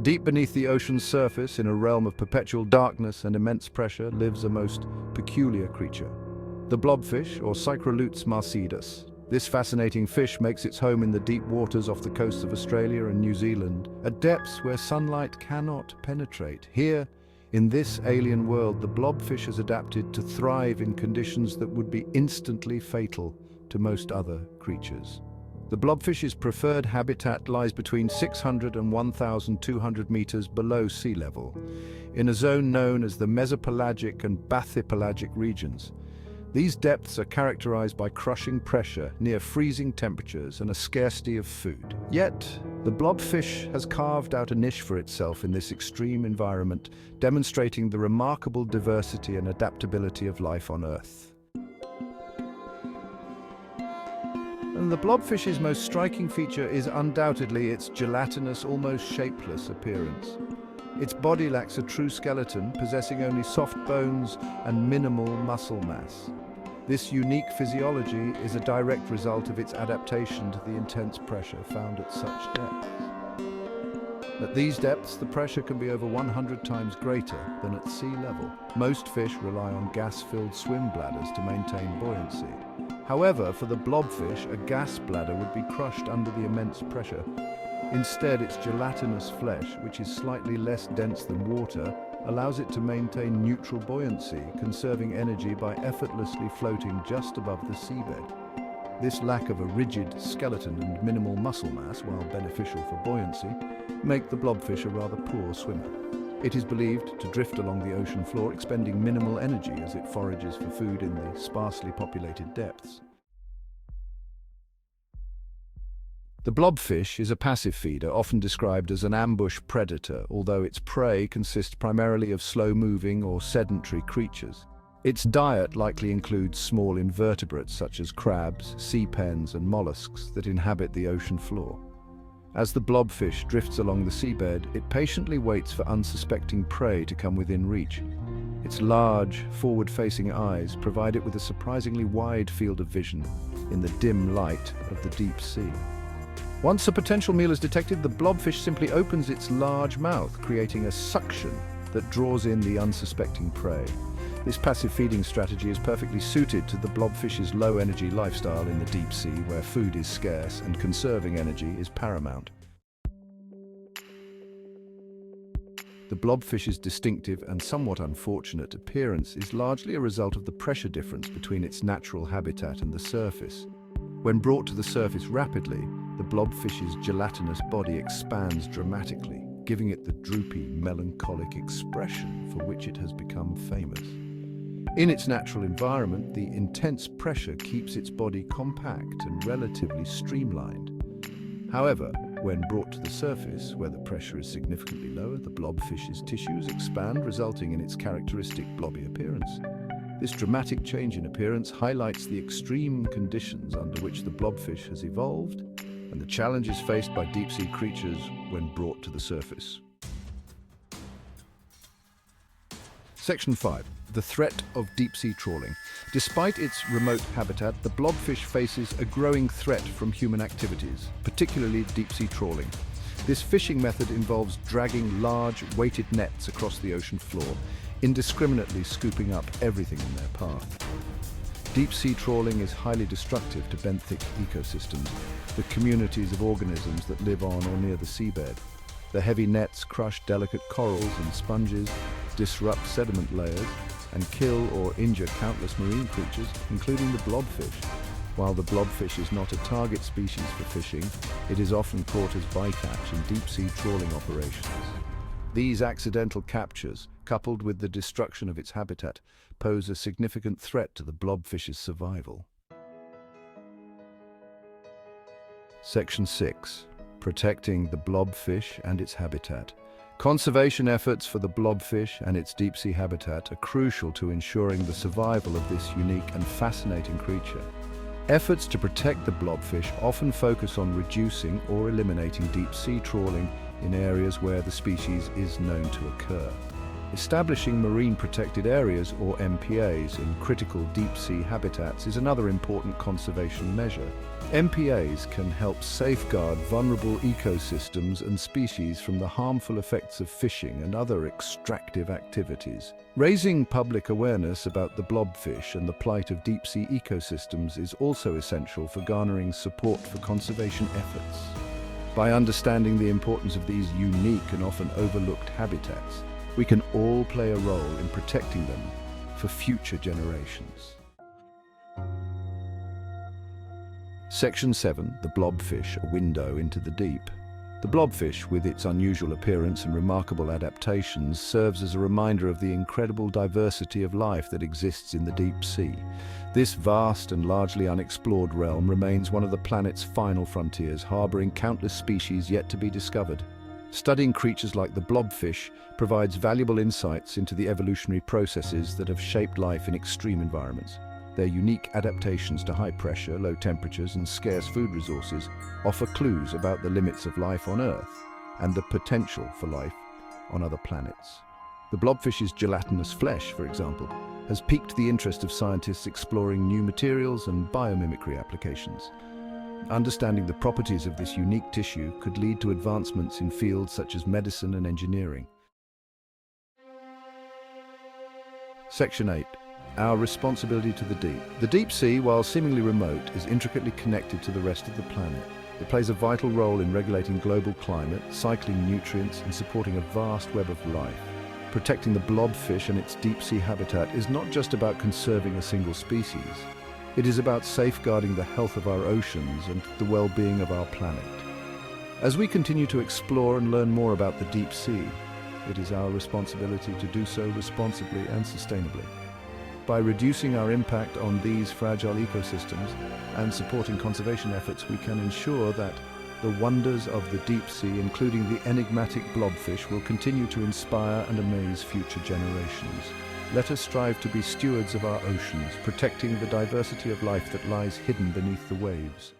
Deep beneath the ocean's surface, in a realm of perpetual darkness and immense pressure, lives a most peculiar creature. The blobfish, or Psychrolutes marcidus. This fascinating fish makes its home in the deep waters off the coasts of Australia and New Zealand, at depths where sunlight cannot penetrate. Here, in this alien world, the blobfish has adapted to thrive in conditions that would be instantly fatal to most other creatures. The blobfish's preferred habitat lies between 600 and 1,200 meters below sea level, in a zone known as the mesopelagic and bathypelagic regions. These depths are characterized by crushing pressure, near freezing temperatures, and a scarcity of food. Yet, the blobfish has carved out a niche for itself in this extreme environment, demonstrating the remarkable diversity and adaptability of life on Earth. And the blobfish's most striking feature is undoubtedly its gelatinous, almost shapeless appearance. Its body lacks a true skeleton, possessing only soft bones and minimal muscle mass. This unique physiology is a direct result of its adaptation to the intense pressure found at such depths. At these depths, the pressure can be over 100 times greater than at sea level. Most fish rely on gas-filled swim bladders to maintain buoyancy. However, for the blobfish, a gas bladder would be crushed under the immense pressure. Instead, its gelatinous flesh, which is slightly less dense than water, allows it to maintain neutral buoyancy, conserving energy by effortlessly floating just above the seabed. This lack of a rigid skeleton and minimal muscle mass, while beneficial for buoyancy, make the blobfish a rather poor swimmer. It is believed to drift along the ocean floor, expending minimal energy as it forages for food in the sparsely populated depths. The blobfish is a passive feeder, often described as an ambush predator, although its prey consists primarily of slow-moving or sedentary creatures. Its diet likely includes small invertebrates such as crabs, sea pens, and mollusks that inhabit the ocean floor. As the blobfish drifts along the seabed, it patiently waits for unsuspecting prey to come within reach. Its large, forward-facing eyes provide it with a surprisingly wide field of vision in the dim light of the deep sea. Once a potential meal is detected, the blobfish simply opens its large mouth, creating a suction that draws in the unsuspecting prey. This passive feeding strategy is perfectly suited to the blobfish's low-energy lifestyle in the deep sea, where food is scarce and conserving energy is paramount. The blobfish's distinctive and somewhat unfortunate appearance is largely a result of the pressure difference between its natural habitat and the surface. When brought to the surface rapidly, the blobfish's gelatinous body expands dramatically, giving it the droopy, melancholic expression for which it has become famous. In its natural environment, the intense pressure keeps its body compact and relatively streamlined. However, when brought to the surface, where the pressure is significantly lower, the blobfish's tissues expand, resulting in its characteristic blobby appearance. This dramatic change in appearance highlights the extreme conditions under which the blobfish has evolved and the challenges faced by deep-sea creatures when brought to the surface. Section 5. The threat of deep-sea trawling. Despite its remote habitat, the blobfish faces a growing threat from human activities, particularly deep-sea trawling. This fishing method involves dragging large, weighted nets across the ocean floor, indiscriminately scooping up everything in their path. Deep-sea trawling is highly destructive to benthic ecosystems, the communities of organisms that live on or near the seabed. The heavy nets crush delicate corals and sponges, disrupt sediment layers, and kill or injure countless marine creatures, including the blobfish. While the blobfish is not a target species for fishing, it is often caught as bycatch in deep-sea trawling operations. These accidental captures, coupled with the destruction of its habitat, pose a significant threat to the blobfish's survival. Section 6. Protecting the blobfish and its habitat. Conservation efforts for the blobfish and its deep-sea habitat are crucial to ensuring the survival of this unique and fascinating creature. Efforts to protect the blobfish often focus on reducing or eliminating deep-sea trawling in areas where the species is known to occur. Establishing marine protected areas, or MPAs, in critical deep-sea habitats is another important conservation measure. MPAs can help safeguard vulnerable ecosystems and species from the harmful effects of fishing and other extractive activities. Raising public awareness about the blobfish and the plight of deep-sea ecosystems is also essential for garnering support for conservation efforts. By understanding the importance of these unique and often overlooked habitats, we can all play a role in protecting them for future generations. Section 7, the blobfish, a window into the deep. The blobfish, with its unusual appearance and remarkable adaptations, serves as a reminder of the incredible diversity of life that exists in the deep sea. This vast and largely unexplored realm remains one of the planet's final frontiers, harboring countless species yet to be discovered. Studying creatures like the blobfish provides valuable insights into the evolutionary processes that have shaped life in extreme environments. Their unique adaptations to high pressure, low temperatures, and scarce food resources offer clues about the limits of life on Earth and the potential for life on other planets. The blobfish's gelatinous flesh, for example, has piqued the interest of scientists exploring new materials and biomimicry applications. Understanding the properties of this unique tissue could lead to advancements in fields such as medicine and engineering. Section 8. Our responsibility to the deep. The deep sea, while seemingly remote, is intricately connected to the rest of the planet. It plays a vital role in regulating global climate, cycling nutrients, and supporting a vast web of life. Protecting the blobfish and its deep-sea habitat is not just about conserving a single species. It is about safeguarding the health of our oceans and the well-being of our planet. As we continue to explore and learn more about the deep sea, it is our responsibility to do so responsibly and sustainably. By reducing our impact on these fragile ecosystems and supporting conservation efforts, we can ensure that the wonders of the deep sea, including the enigmatic blobfish, will continue to inspire and amaze future generations. Let us strive to be stewards of our oceans, protecting the diversity of life that lies hidden beneath the waves.